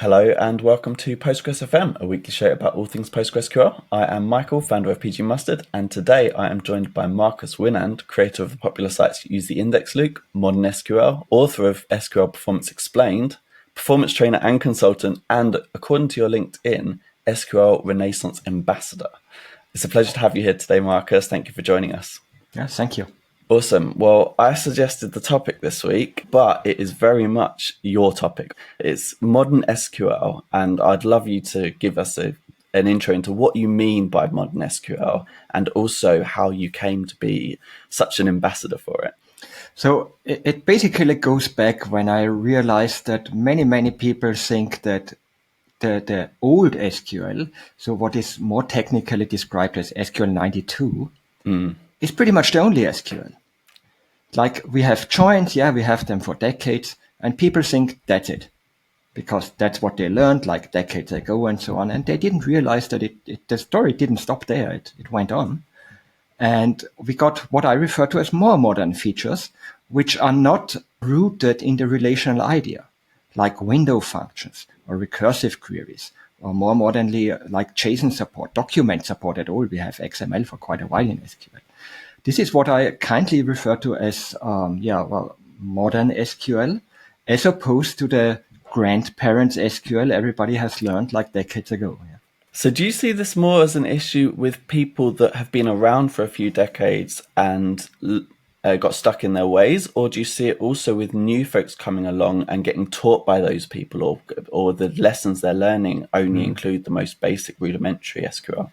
Hello and welcome to Postgres FM, a weekly show about all things PostgreSQL. I am Michael, founder of PG Mustard, and today I am joined by Marcus Winand, creator of the popular sites Use the Index Luke, Modern SQL, author of SQL Performance Explained, performance trainer and consultant, and according to your LinkedIn, SQL Renaissance Ambassador. It's a pleasure to have you here today, Marcus. Thank you for joining us. Yeah, thank you. Awesome. Well, I suggested the topic this week, but it is very much your topic. It's modern SQL, and I'd love you to give us an intro into what you mean by modern SQL and also how you came to be such an ambassador for it. So it basically goes back when I realized that many people think that the old SQL, so what is more technically described as SQL 92, is pretty much the only SQL. Like we have joins, we have them for decades, and people think that's it, because that's what they learned like decades ago and so on. And they didn't realize that the story didn't stop there. It went on. And we got what I refer to as more modern features, which are not rooted in the relational idea, like window functions or recursive queries, or more modernly, like JSON support, document support at all. We have XML for quite a while in SQL. This is what I kindly refer to as, modern SQL, as opposed to the grandparents SQL everybody has learned like decades ago. Yeah. So do you see this more as an issue with people that have been around for a few decades and got stuck in their ways, or do you see it also with new folks coming along and getting taught by those people, or the lessons they're learning only include the most basic rudimentary SQL?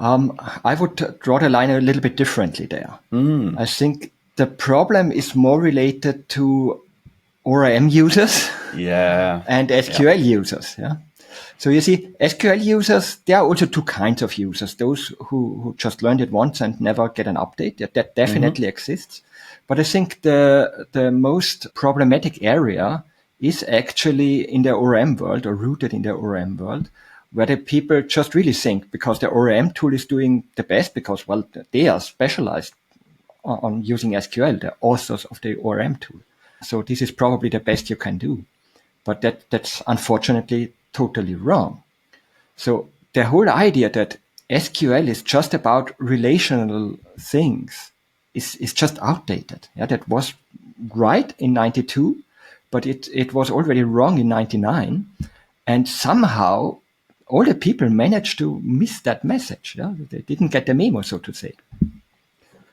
I would draw the line a little bit differently there. I think the problem is more related to ORM users and SQL users. Yeah. So you see, SQL users, there are also two kinds of users. Those who just learned it once and never get an update. That definitely exists. But I think the most problematic area is actually in the ORM world, or rooted in the ORM world, where the people just really think because the ORM tool is doing the best, because, well, they are specialized on using SQL, the authors of the ORM tool. So this is probably the best you can do. But that's unfortunately totally wrong. So the whole idea that SQL is just about relational things is just outdated. Yeah, that was right in 92, but it was already wrong in 99. And somehow all the people managed to miss that message. Yeah? They didn't get the memo, so to say.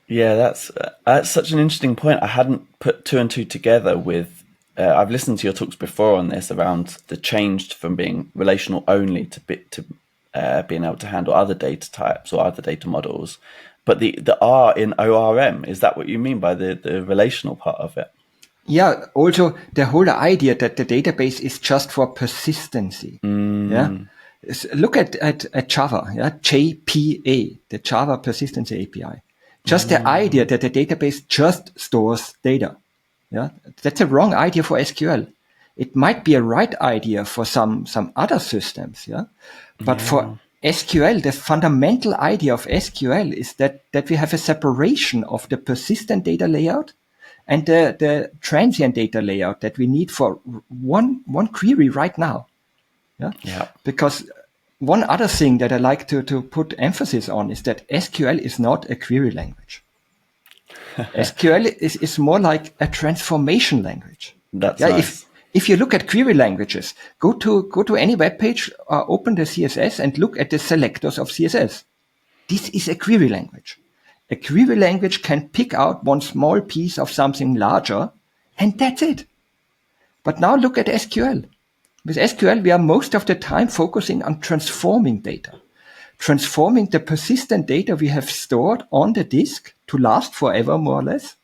Yeah, that's such an interesting point. I hadn't put two and two together with, I've listened to your talks before on this around the change from being relational only to being able to handle other data types or other data models. But the R in ORM, is that what you mean by the relational part of it? Yeah, also the whole idea that the database is just for persistency. Yeah. Look at Java, JPA, the Java Persistency API. Just the idea that the database just stores data. Yeah, that's a wrong idea for SQL. It might be a right idea for some other systems. Yeah, but for SQL, the fundamental idea of SQL is that we have a separation of the persistent data layout and the transient data layout that we need for one query right now. Yeah. Because one other thing that I like to put emphasis on is that SQL is not a query language. SQL is more like a transformation language. That's nice. If you look at query languages, go to any web page, open the CSS and look at the selectors of CSS. This is a query language. A query language can pick out one small piece of something larger, and that's it. But now look at SQL. With SQL, we are most of the time focusing on transforming data. Transforming the persistent data we have stored on the disk to last forever, more or less,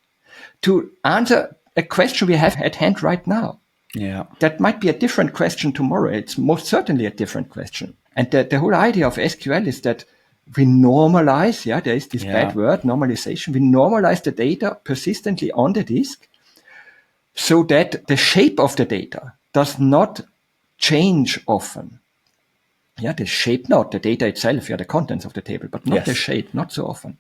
to answer a question we have at hand right now. Yeah. That might be a different question tomorrow. It's most certainly a different question. And the whole idea of SQL is that we normalize, there is this bad word, normalization. We normalize the data persistently on the disk so that the shape of the data does not change often. Yeah, the shape, not the data itself, the contents of the table, but not the shape, not so often.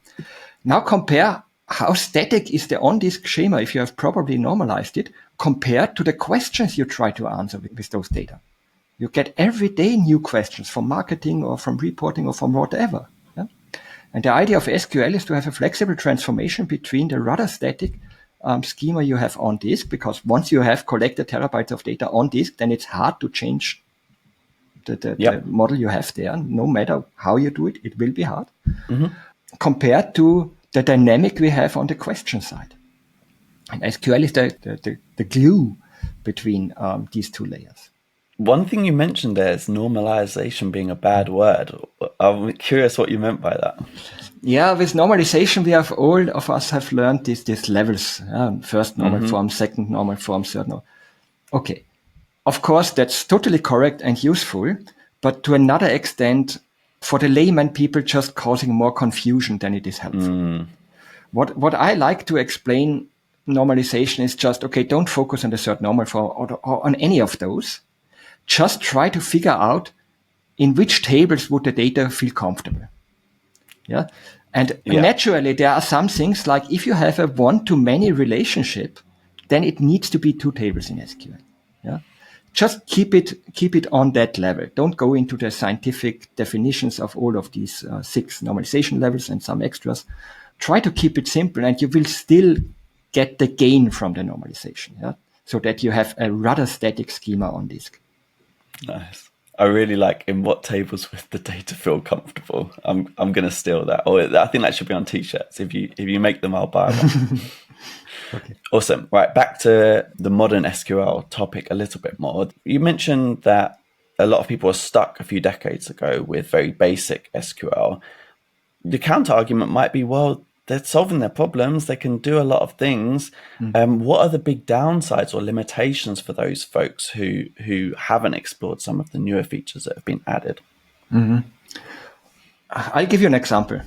Now compare how static is the on-disk schema if you have properly normalized it compared to the questions you try to answer with those data. You get every day new questions from marketing or from reporting or from whatever. Yeah? And the idea of SQL is to have a flexible transformation between the rather static schema you have on disk, because once you have collected terabytes of data on disk, then it's hard to change the model you have there. No matter how you do it, it will be hard. Mm-hmm. Compared to the dynamic we have on the question side. And SQL is the glue between these two layers. One thing you mentioned there is normalization being a bad word. I'm curious what you meant by that. Yeah, with normalization, all of us have learned these levels. First normal form, second normal form, third normal. Okay. Of course, that's totally correct and useful, but to another extent, for the layman, people just causing more confusion than it is helpful. What I like to explain normalization is just, okay, don't focus on the third normal form or on any of those. Just try to figure out in which tables would the data feel comfortable. Yeah. And naturally, there are some things like if you have a one-to-many relationship, then it needs to be two tables in SQL. Yeah. Just keep it on that level. Don't go into the scientific definitions of all of these 6 normalization levels and some extras. Try to keep it simple, and you will still get the gain from the normalization. Yeah. So that you have a rather static schema on disk. Nice. I really like in what tables with the data feel comfortable. I'm going to steal that. Or I think that should be on t-shirts. If you make them, I'll buy them. Okay. Awesome. Right, back to the modern SQL topic a little bit more. You mentioned that a lot of people are stuck a few decades ago with very basic SQL. The counter argument might be, well, they're solving their problems. They can do a lot of things. What are the big downsides or limitations for those folks who haven't explored some of the newer features that have been added? Mm-hmm. I'll give you an example.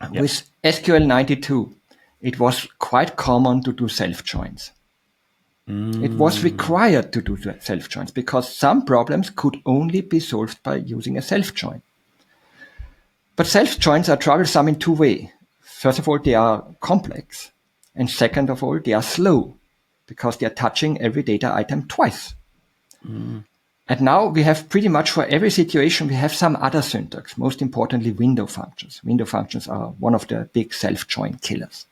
Yep. With SQL 92, it was quite common to do self-joins. It was required to do self-joins because some problems could only be solved by using a self-join. But self-joins are troublesome in two ways. First of all, they are complex. And second of all, they are slow because they are touching every data item twice. And now we have pretty much for every situation, we have some other syntax, most importantly, window functions. Window functions are one of the big self-join killers.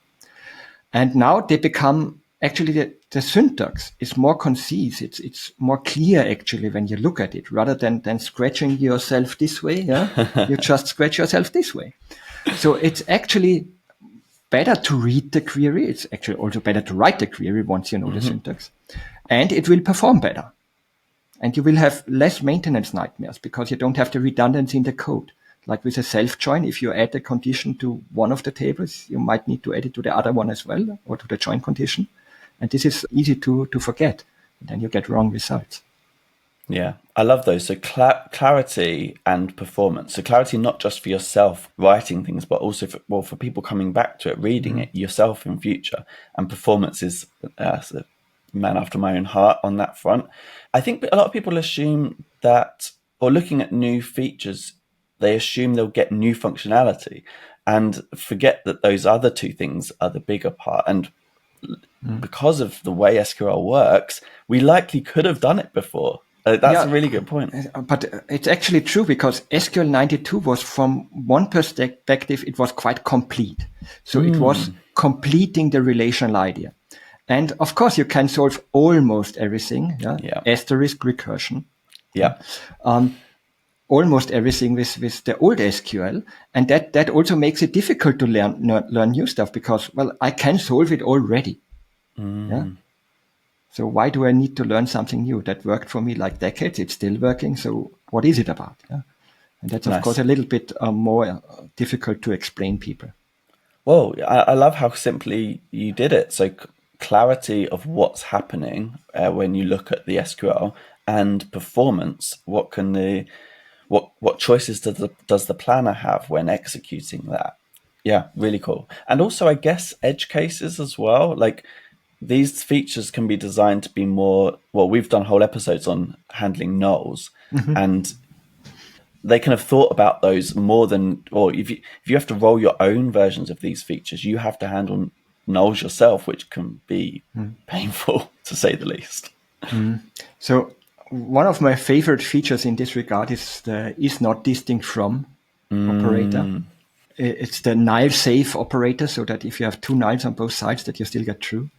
And now they become, actually the syntax is more concise. It's more clear actually when you look at it rather than scratching yourself this way. Yeah, you just scratch yourself this way. So it's actually better to read the query. It's actually also better to write the query once you know the syntax. And it will perform better. And you will have less maintenance nightmares because you don't have the redundancy in the code. Like with a self-join, if you add a condition to one of the tables, you might need to add it to the other one as well, or to the join condition. And this is easy to forget. And then you get wrong results. Yeah, I love those. So clarity and performance. So clarity not just for yourself writing things, but also for people coming back to it, reading it yourself in future. And performance is a man after my own heart on that front. I think a lot of people assume that, or looking at new features, they assume they'll get new functionality and forget that those other two things are the bigger part. And because of the way SQL works, we likely could have done it before. That's a really good point. But it's actually true because SQL 92 was, from one perspective, it was quite complete. So it was completing the relational idea. And of course, you can solve almost everything. Yeah. Asterisk recursion. Yeah. Almost everything with the old SQL. And that also makes it difficult to learn new stuff because, well, I can solve it already. Yeah. So why do I need to learn something new? That worked for me like decades. It's still working. So what is it about? Yeah. And that's, of course, a little bit more difficult to explain people. Well, I love how simply you did it. So clarity of what's happening when you look at the SQL and performance. What choices does the planner have when executing that? Yeah, really cool. And also, I guess, edge cases as well. Like, these features can be designed to be more, well, we've done whole episodes on handling nulls, and they can have thought about those more than, or if you have to roll your own versions of these features, you have to handle nulls yourself, which can be painful, to say the least. So one of my favorite features in this regard is the is not distinct from operator. It's the null safe operator, so that if you have two nulls on both sides, that you still get true.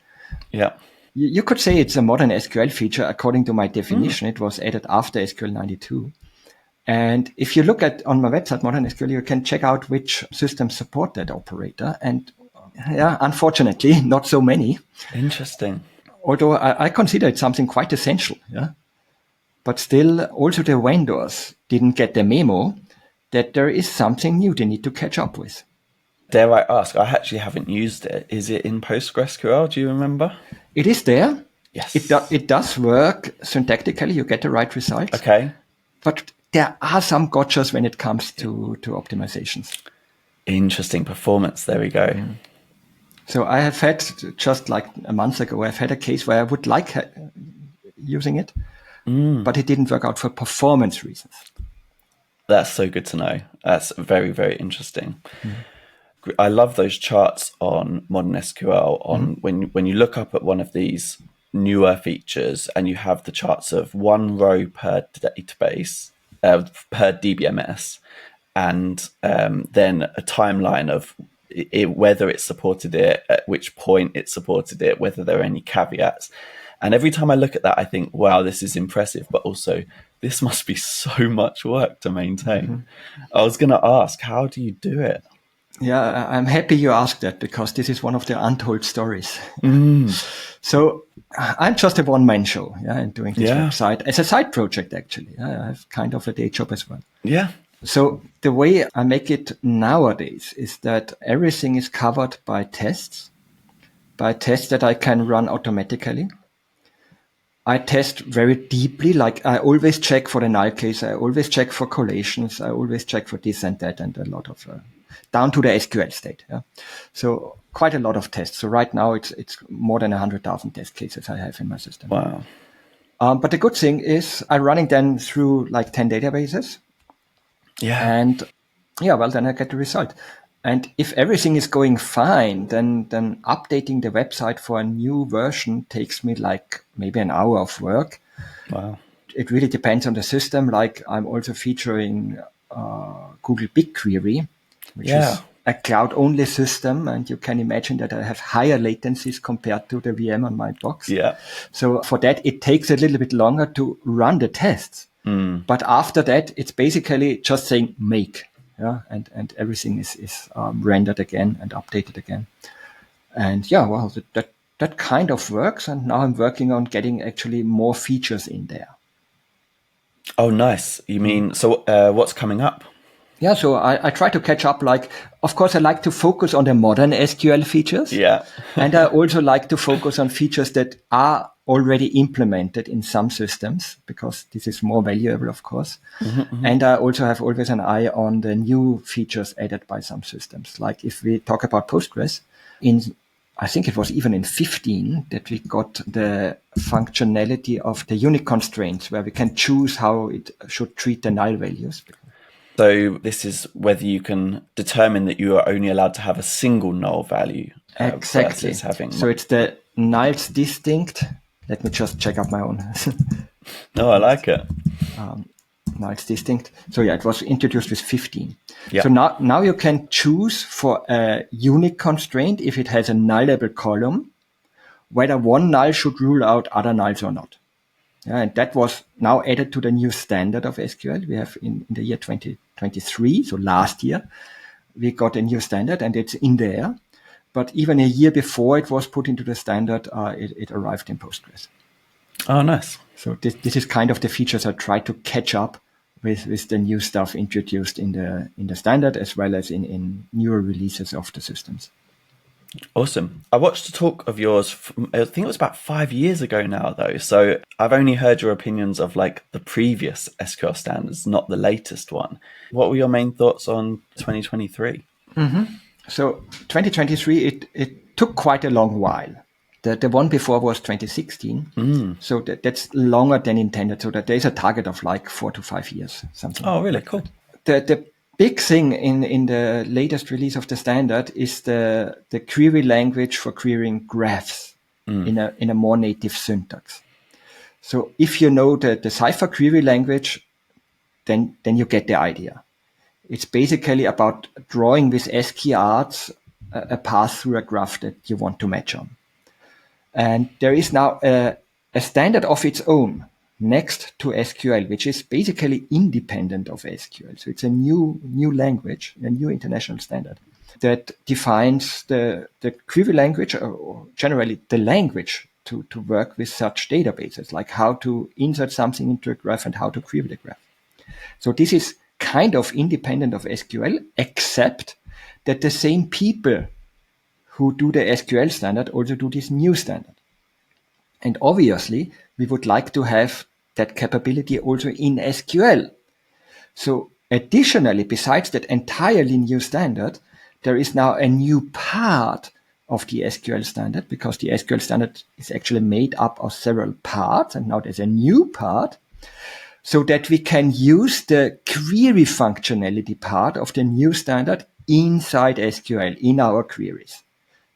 Yeah. You could say it's a modern SQL feature. According to my definition, it was added after SQL 92. And if you look at on my website, Modern SQL, you can check out which systems support that operator. And yeah, unfortunately, not so many. Interesting. Although I consider it something quite essential. Yeah. But still, also the vendors didn't get the memo that there is something new they need to catch up with. Dare I ask, I actually haven't used it. Is it in PostgreSQL? Do you remember? It is there. Yes. It does work syntactically. You get the right results. Okay. But there are some gotchas when it comes to optimizations. Interesting performance. There we go. So I have had, just like a month ago, I've had a case where I would like using it, but it didn't work out for performance reasons. That's so good to know. That's very, very interesting. I love those charts on Modern SQL on when you look up at one of these newer features and you have the charts of one row per database, per DBMS, and then a timeline of whether it supported it, at which point it supported it, whether there are any caveats. And every time I look at that, I think, wow, this is impressive, but also this must be so much work to maintain. I was going to ask, how do you do it? Yeah, I'm happy you asked that, because this is one of the untold stories. So I'm just a one-man show, and doing this website as a side project, actually. I have kind of a day job as well. Yeah. So the way I make it nowadays is that everything is covered by tests that I can run automatically. I test very deeply, like I always check for the null case, I always check for collations, I always check for this and that, and a lot of, down to the SQL state. Yeah? So quite a lot of tests. So right now it's more than 100,000 test cases I have in my system. Wow. But the good thing is I'm running them through like 10 databases. Yeah. And then I get the result. And if everything is going fine, then updating the website for a new version takes me like maybe an hour of work. Wow. It really depends on the system. Like I'm also featuring Google BigQuery, which is a cloud-only system. And you can imagine that I have higher latencies compared to the VM on my box. Yeah. So for that, it takes a little bit longer to run the tests. But after that, it's basically just saying make. Yeah, and everything is rendered again and updated again. And that kind of works. And now I'm working on getting actually more features in there. Oh, nice. You mean, so what's coming up? Yeah, so I try to catch up. Like, of course, I like to focus on the modern SQL features. Yeah. And I also like to focus on features that are already implemented in some systems, because this is more valuable, of course. And I also have always an eye on the new features added by some systems. Like if we talk about Postgres, I think it was even in 15 that we got the functionality of the unique constraints, where we can choose how it should treat the null values. So this is whether you can determine that you are only allowed to have a single null value. Exactly. So it's the nulls distinct. Let me just check up my own. No, I like it. Nulls distinct. So it was introduced with 15. Yeah. So now you can choose for a unique constraint, if it has a nullable column, whether one null should rule out other nulls or not. Yeah, and that was now added to the new standard of SQL. We have in the year 2023, so last year, we got a new standard and it's in there. But even a year before it was put into the standard, it arrived in Postgres. Oh, nice. So this is kind of the features I try to catch up with the new stuff introduced in the standard, as well as in newer releases of the systems. Awesome. I watched a talk of yours, I think it was about 5 years ago now, though. So I've only heard your opinions of like the previous SQL standards, not the latest one. What were your main thoughts on 2023? So 2023, it took quite a long while. The one before was 2016. So that's longer than intended. So that there's a target of like 4 to 5 years, something. Oh, really? Cool. The big thing in the latest release of the standard is the query language for querying graphs in a more native syntax. So if you know the Cypher query language, then you get the idea. It's basically about drawing with skRs a path through a graph that you want to match on. And there is now a standard of its own next to SQL, which is basically independent of SQL. So it's a new language, a new international standard that defines the query language, or generally the language to work with such databases, like how to insert something into a graph and how to query the graph. So this is kind of independent of SQL, except that the same people who do the SQL standard also do this new standard. And obviously, we would like to have that capability also in SQL. So additionally, besides that entirely new standard, there is now a new part of the SQL standard, because the SQL standard is actually made up of several parts, and now there's a new part, so that we can use the query functionality part of the new standard inside SQL in our queries.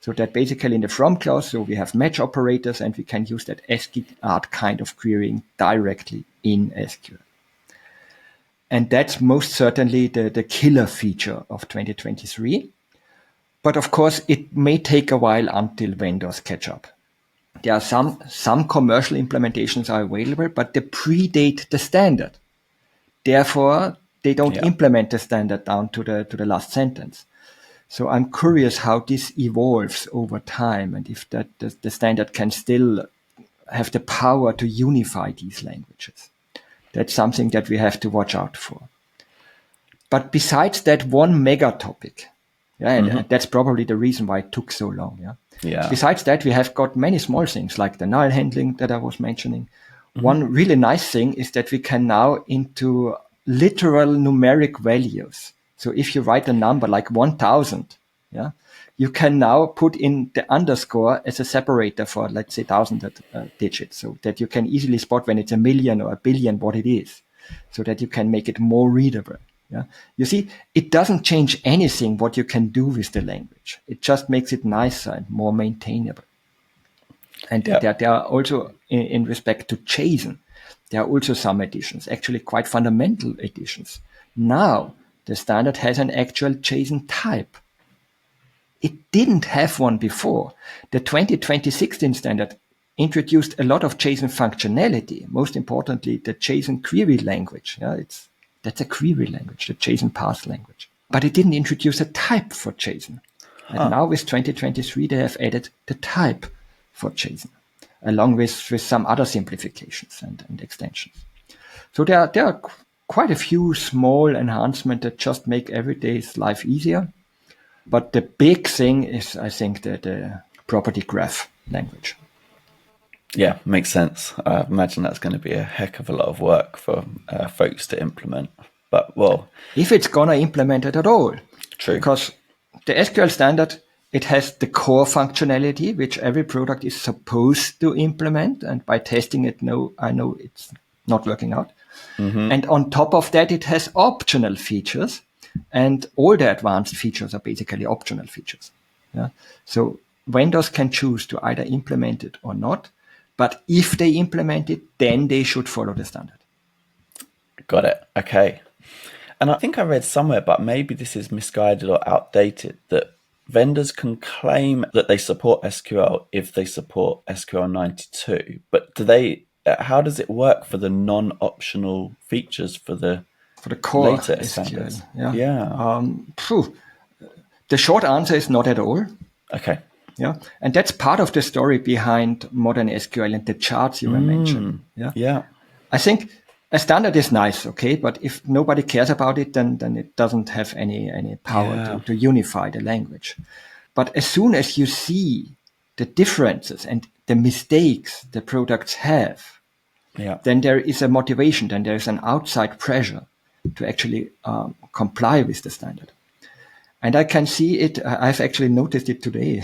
So that basically in the from clause, so we have match operators, and we can use that skrt kind of querying directly in SQL. And that's most certainly the killer feature of 2023. But of course, it may take a while until vendors catch up. There are some commercial implementations are available, but they predate the standard. Therefore, they don't implement the standard down to the last sentence. So I'm curious how this evolves over time, and if that the standard can still have the power to unify these languages. That's something that we have to watch out for. But besides that one mega topic, and that's probably the reason why it took so long. Besides that, we have got many small things like the null handling that I was mentioning. One really nice thing is that we can now into literal numeric values. So if you write a number like 1000, you can now put in the underscore as a separator for, let's say, 1000 digits, so that you can easily spot when it's a million or a billion what it is, so that you can make it more readable. You see, it doesn't change anything what you can do with the language. It just makes it nicer and more maintainable. And there are also, in respect to JSON, there are also some additions, actually quite fundamental additions. Now, the standard has an actual JSON type. It didn't have one before. The 2016 standard introduced a lot of JSON functionality, most importantly, the JSON query language. That's a query language, the JSON parse language. But it didn't introduce a type for JSON. And now with 2023, they have added the type for JSON, along with some other simplifications and extensions. So there are quite a few small enhancements that just make everyday's life easier. But the big thing is, I think, the property graph language. Yeah, makes sense. I imagine that's going to be a heck of a lot of work for folks to implement. But, well... if it's going to implement it at all. True. Because the SQL standard, it has the core functionality, which every product is supposed to implement. And by testing it, I know it's not working out. And on top of that, it has optional features. And all the advanced features are basically optional features. So vendors can choose to either implement it or not. But if they implement it, then they should follow the standard. Got it. Okay. And I think I read somewhere, but maybe this is misguided or outdated, that vendors can claim that they support SQL if they support SQL 92. But how does it work for the non-optional features for the core later SQL? standards? The short answer is not at all. Okay. And that's part of the story behind modern SQL and the charts you were mentioning. I think a standard is nice, okay, but if nobody cares about it, then it doesn't have any power to unify the language. But as soon as you see the differences and the mistakes the products have, then there is a motivation, then there is an outside pressure to actually comply with the standard. And I can see it, I've actually noticed it today,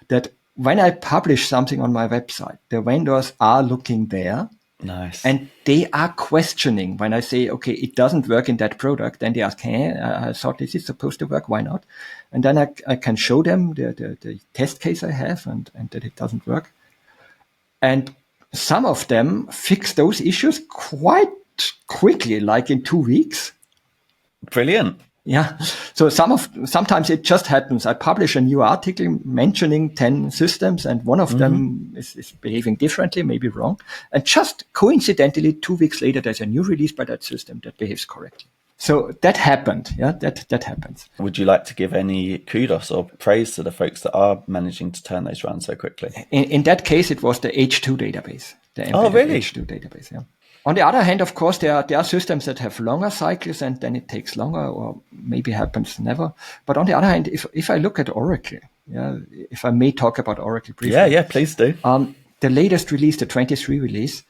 that when I publish something on my website, the vendors are looking there Nice. And they are questioning when I say, okay, it doesn't work in that product. Then they ask, hey, I thought this is supposed to work. Why not? And then I can show them the test case I have and that it doesn't work. And some of them fix those issues quite quickly, like in 2 weeks. Brilliant. Yeah. So sometimes it just happens. I publish a new article mentioning 10 systems and one of them is behaving differently, maybe wrong. And just coincidentally, 2 weeks later, there's a new release by that system that behaves correctly. So that happened. Yeah, that happens. Would you like to give any kudos or praise to the folks that are managing to turn those around so quickly? In that case, it was the H2 database. The embedded H2 database, yeah. On the other hand, of course, there are systems that have longer cycles and then it takes longer or maybe happens never. But on the other hand, if I look at Oracle, yeah, if I may talk about Oracle briefly. Yeah, please do. The latest release, the 23 release,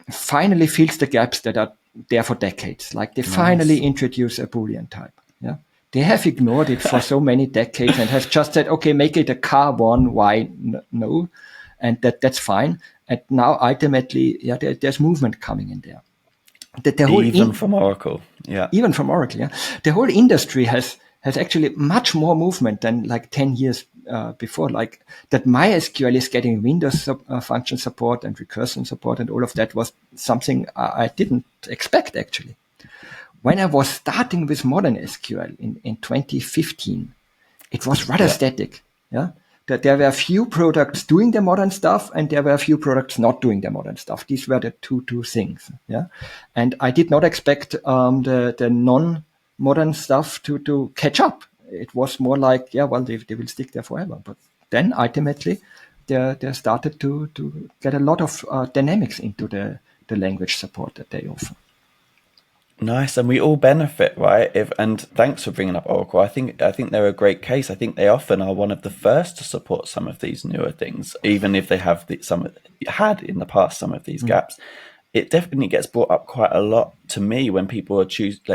finally fills the gaps that are there for decades. Like they finally introduce a Boolean type. Yeah, they have ignored it for so many decades and have just said, okay, make it a car one, why no? And that's fine. And now ultimately, yeah, there's movement coming in there. From Oracle, yeah. Even from Oracle, yeah. The whole industry has actually much more movement than like 10 years before. Like that MySQL is getting Windows function support and recursion support and all of that was something I didn't expect actually. When I was starting with modern SQL in 2015, it was rather static, yeah. That there were a few products doing the modern stuff and there were a few products not doing the modern stuff. These were the two things. Yeah. And I did not expect the non-modern stuff to catch up. It was more like, yeah, well, they will stick there forever. But then ultimately they started to get a lot of dynamics into the language support that they offer. Nice, and we all benefit, right? And thanks for bringing up Oracle. I think they're a great case. I think they often are one of the first to support some of these newer things, even if they have had in the past some of these gaps. It definitely gets brought up quite a lot to me when people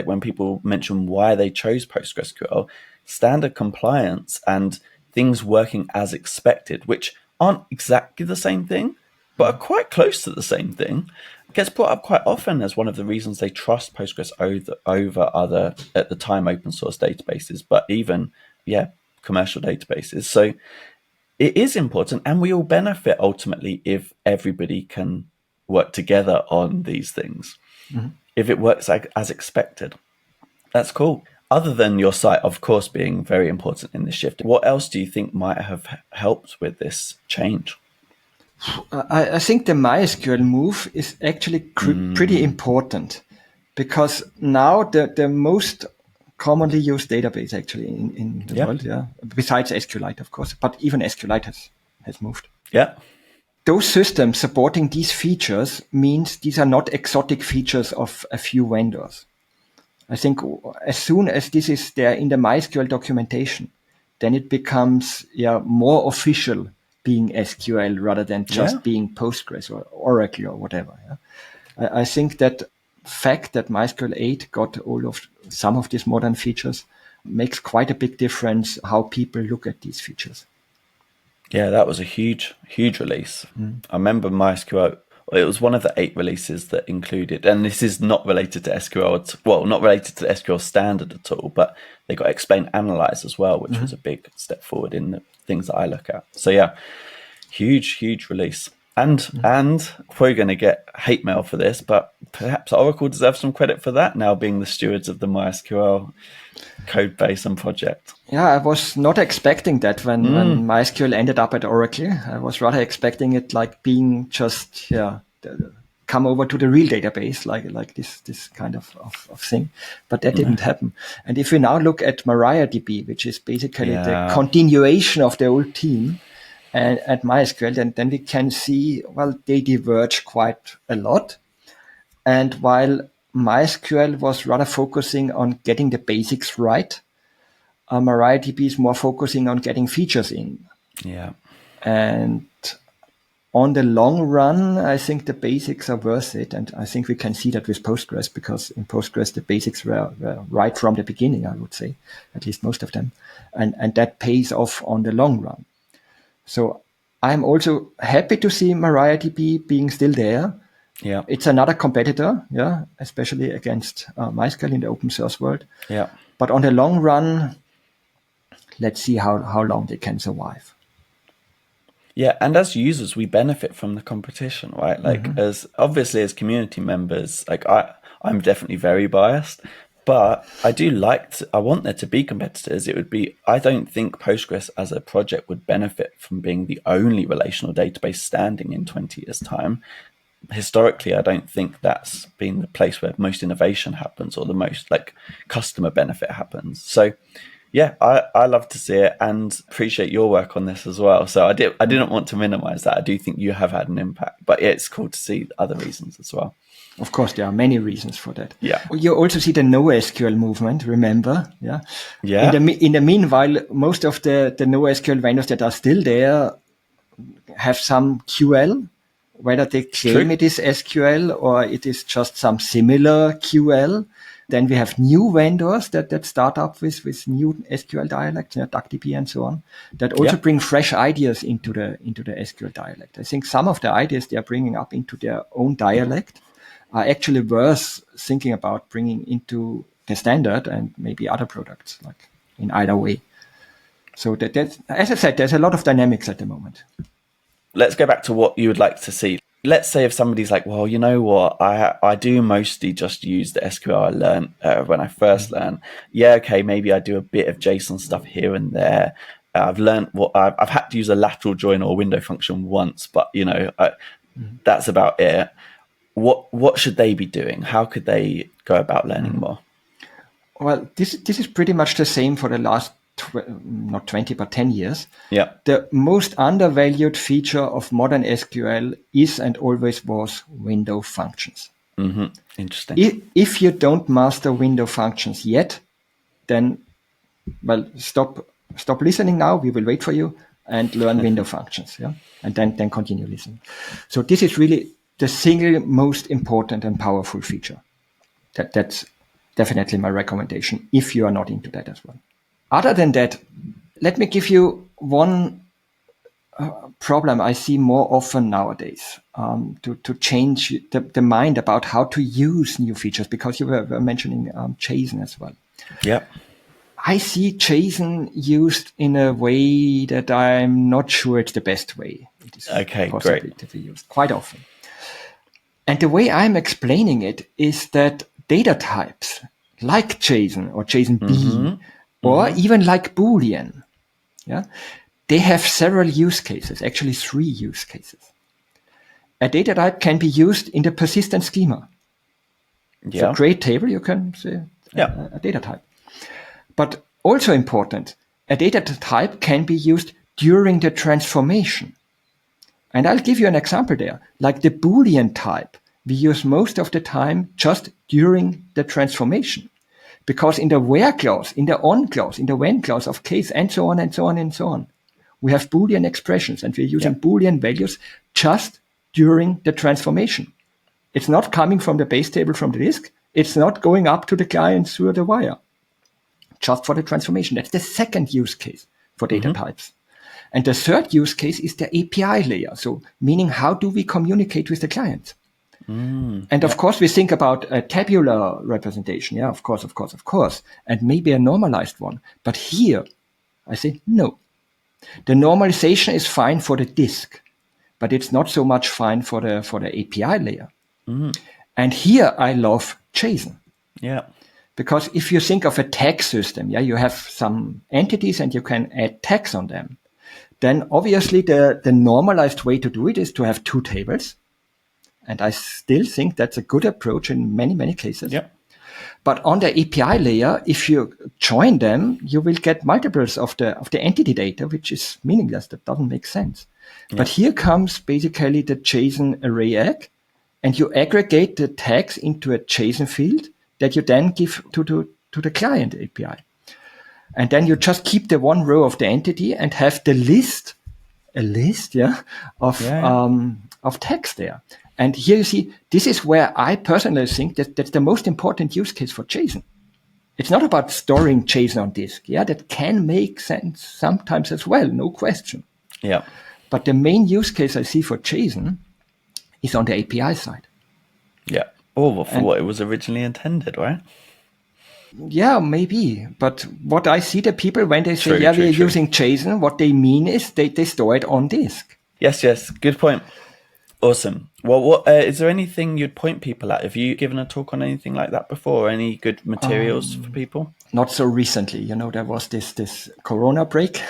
when people mention why they chose PostgreSQL, standard compliance and things working as expected, which aren't exactly the same thing, but are quite close to the same thing. Gets brought up quite often as one of the reasons they trust Postgres over other, at the time, open source databases, but even, commercial databases. So it is important, and we all benefit ultimately if everybody can work together on these things. If it works as expected. That's cool. Other than your site, of course, being very important in this shift, what else do you think might have helped with this change? I think the MySQL move is actually pretty important because now the most commonly used database actually in the world, besides SQLite, of course, but even SQLite has moved. Yeah. Those systems supporting these features means these are not exotic features of a few vendors. I think as soon as this is there in the MySQL documentation, then it becomes more official being SQL rather than just being Postgres or Oracle or whatever. Yeah? I think that fact that MySQL 8 got some of these modern features makes quite a big difference how people look at these features. Yeah, that was a huge, huge release. I remember MySQL, it was one of the 8 releases that included, and this is not related to SQL, not related to the SQL standard at all, but they got Explain Analyze as well, which was a big step forward in the things that I look at. So yeah, huge, huge release. And we're going to get hate mail for this, but perhaps Oracle deserves some credit for that now, being the stewards of the MySQL code base and project. Yeah, I was not expecting that when MySQL ended up at Oracle. I was rather expecting it like being just come over to the real database, like this kind of thing. But that didn't happen. And if we now look at MariaDB, which is basically the continuation of the old team, and at MySQL, then we can see, well, they diverge quite a lot. And while MySQL was rather focusing on getting the basics right, MariaDB is more focusing on getting features in. Yeah. And on the long run, I think the basics are worth it. And I think we can see that with Postgres, because in Postgres, the basics were right from the beginning, I would say, at least most of them. And that pays off on the long run. So I'm also happy to see MariaDB being still there. Yeah. It's another competitor, yeah, especially against MySQL in the open source world. Yeah. But on the long run, let's see how long they can survive. Yeah, and as users, we benefit from the competition, right? Like, as obviously as community members, like I'm definitely very biased, but I do I want there to be competitors. I don't think Postgres as a project would benefit from being the only relational database standing in 20 years' time. Historically, I don't think that's been the place where most innovation happens or the most like customer benefit happens. So yeah, I love to see it and appreciate your work on this as well. So I didn't want to minimize that. I do think you have had an impact, but yeah, it's cool to see other reasons as well. Of course, there are many reasons for that. Yeah. You also see the NoSQL movement, remember? Yeah. Yeah. In the meanwhile, most of the NoSQL vendors that are still there have some QL, whether they claim it is SQL or it is just some similar QL. Then we have new vendors that start up with new SQL dialects, DuckDB and so on, that also bring fresh ideas into the SQL dialect. I think some of the ideas they are bringing up into their own dialect are actually worth thinking about bringing into the standard and maybe other products, like in either way. So that as I said, there's a lot of dynamics at the moment. Let's go back to what you would like to see. Let's say if somebody's like, well, you know what, I do mostly just use the SQL I learned when I first learned. Yeah, okay, maybe I do a bit of JSON stuff here and there. I've learned I've had to use a lateral join or window function once, but that's about it. What should they be doing? How could they go about learning more? Well, this is pretty much the same for the last not 20 but 10 years. Yeah. The most undervalued feature of modern SQL is and always was window functions. Interesting. If you don't master window functions yet, then stop listening now. We will wait for you and learn window functions. Yeah, and then continue listening. So this is really the single most important and powerful feature. That's definitely my recommendation if you are not into that as well. Other than that, let me give you one problem I see more often nowadays to change the mind about how to use new features, because you were mentioning JSON as well. Yeah. I see JSON used in a way that I'm not sure it's the best way. It is possibly to be used quite often. And the way I'm explaining it is that data types like JSON or JSONB, or even like Boolean, they have several use cases, actually 3 use cases. A data type can be used in the persistent schema. It's a great table, you can say, a data type. But also important, a data type can be used during the transformation. And I'll give you an example there. Like the Boolean type, we use most of the time just during the transformation. Because in the where clause, in the on clause, in the when clause of case, and so on, and so on, and so on, we have Boolean expressions, and we're using Boolean values just during the transformation. It's not coming from the base table from the disk. It's not going up to the client through the wire. Just for the transformation. That's the second use case for data types. And the third use case is the API layer. So meaning, how do we communicate with the client? And of course, we think about a tabular representation. Yeah, of course. And maybe a normalized one. But here, I say no. The normalization is fine for the disk, but it's not so much fine for the API layer. And here I love JSON. Yeah. Because if you think of a tag system, you have some entities and you can add tags on them. Then obviously the normalized way to do it is to have 2 tables. And I still think that's a good approach in many, many cases. Yeah. But on the API layer, if you join them, you will get multiples of the entity data, which is meaningless. That doesn't make sense. Yeah. But here comes basically the JSON array egg, and you aggregate the tags into a JSON field that you then give to the client API. And then you just keep the one row of the entity and have the list of tags there. And here you see, this is where I personally think that's the most important use case for JSON. It's not about storing JSON on disk. Yeah, that can make sense sometimes as well, no question. Yeah. But the main use case I see for JSON is on the API side. Yeah. Or for what it was originally intended, right? Yeah, maybe. But what I see the people when they say, we're using JSON, what they mean is they store it on disk. Yes. Good point. Awesome. Well, what is there anything you'd point people at? Have you given a talk on anything like that before? Any good materials for people? Not so recently. There was this Corona break.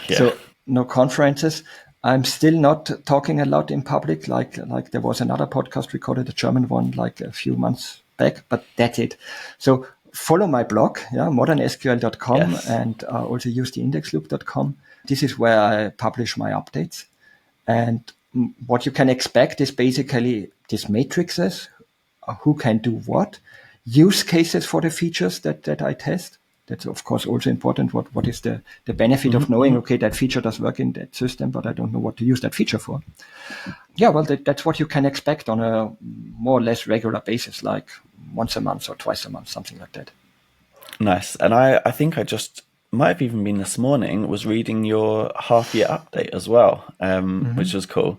So no conferences. I'm still not talking a lot in public. Like there was another podcast recorded, a German one, like a few months back, but that's it. So follow my blog, modernsql.com, and also use the indexloop.com. This is where I publish my updates. And what you can expect is basically these matrices, who can do what, use cases for the features that I test. That's, of course, also important. What is the benefit of knowing, okay, that feature does work in that system, but I don't know what to use that feature for. Yeah, well, that's what you can expect on a more or less regular basis, like once a month or twice a month, something like that. Nice. And I think I just might have even been this morning, was reading your half-year update as well, which was cool.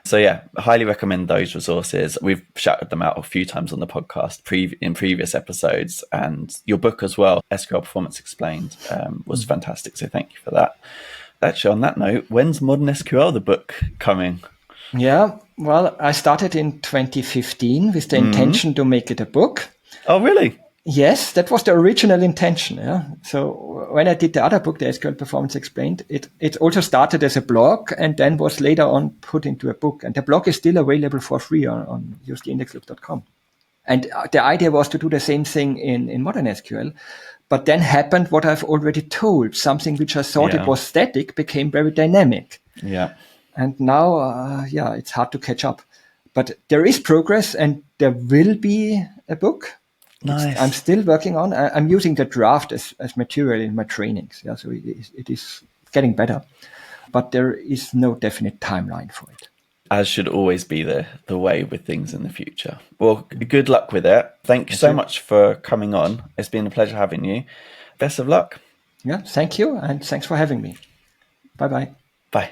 So yeah, I highly recommend those resources. We've shouted them out a few times on the podcast in previous episodes, and your book as well, SQL Performance Explained, was fantastic. So thank you for that. Actually, on that note, when's Modern SQL, the book, coming? Yeah, well, I started in 2015 with the intention to make it a book. Oh, really? Yes, that was the original intention. Yeah. So when I did the other book, the SQL Performance Explained, it also started as a blog and then was later on put into a book. And the blog is still available for free on usetheindexloop.com. And the idea was to do the same thing in Modern SQL. But then happened what I've already told. Something which I thought it was static became very dynamic. Yeah. And now, it's hard to catch up. But there is progress and there will be a book. Nice. I'm still working on. I'm using the draft as material in my trainings. Yeah, so it is getting better, but there is no definite timeline for it. As should always be the way with things in the future. Well, good luck with it. Thank you so much for coming on. It's been a pleasure having you. Best of luck. Yeah, thank you, and thanks for having me. Bye-bye. Bye.